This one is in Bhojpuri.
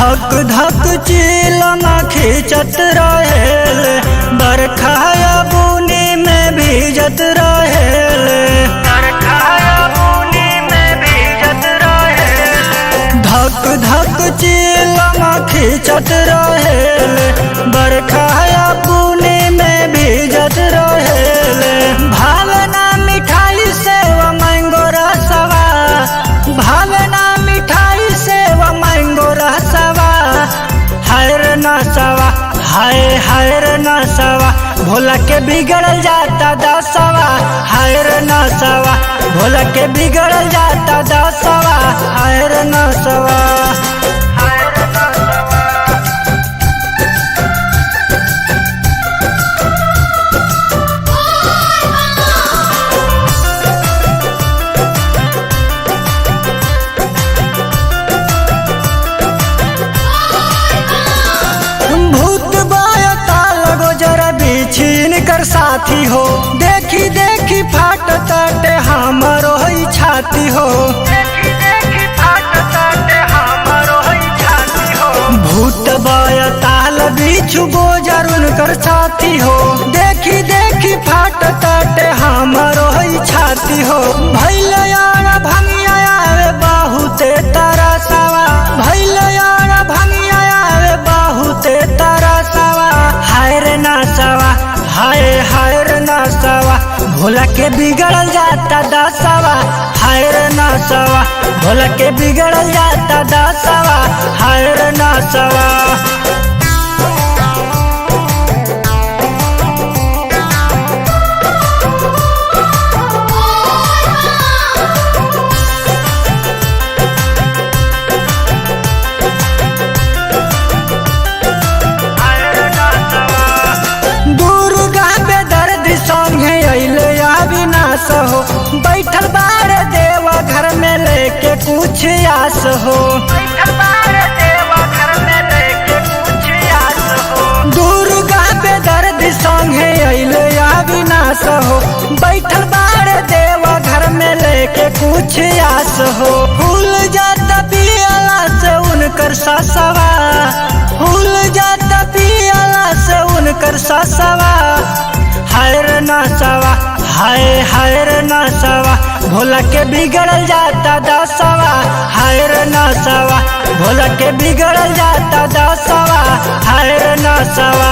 धक धक चिलमा खींचत रहेल, बरखाया बुनी में भीजत रहेल, बरखाया बुनी में भीजत रहेल। धक धक चिलमा खींचत रहेल, बरखाया बुनी में भीजत रहेल। भावना मिठाई सेवा मैंगो रसवा, भावना मिठाई सेवा मैंगो रसवा। हायर नसवा, हायर नसवा, भोला के बिगड़ल जाता दसवा। हायर नसवा, भोला के बिगड़ल जाता दसवा। हायर नसवा, छीन कर साथी हो, देखी देखी फाट ताटे हमरो ही छाती हो, देखी देखी फाट ताटे हमरो ही छाती हो। भूत बाया ताल बिछु गोजर उनकर साथी हो, देखी देखी फाट ताटे हमरो ही छाती हो। भैल यार भंगिया आवे बहुते तरसवा, भैल यार भंगिया आवे बहुते तरसवा। हायर नसवा, हायर नसवा, भोला के बिगड़ल जाता दसवा। हायर नसवा, भोला के बिगड़ल जाता दसवा। हायर नसवा, हो बैठल बार देवा घर में लेके कुछ आस हो, बैठल बार देवा घर में लेके कुछ आस हो। दुर्गा पे दर्द संगे अइले अविनाश हो, बैठल बार देवा घर में लेके कुछ आस हो। फूल जाता पियला से उनकर ससवा, फूल जाता पियला से उनकर ससवा। हायर नसवा, हायर नसवा, भोला के बिगड़ल जाता दसवा। हायर नसवा, भोला के बिगड़ल जाता दसवा। हायर नसवा।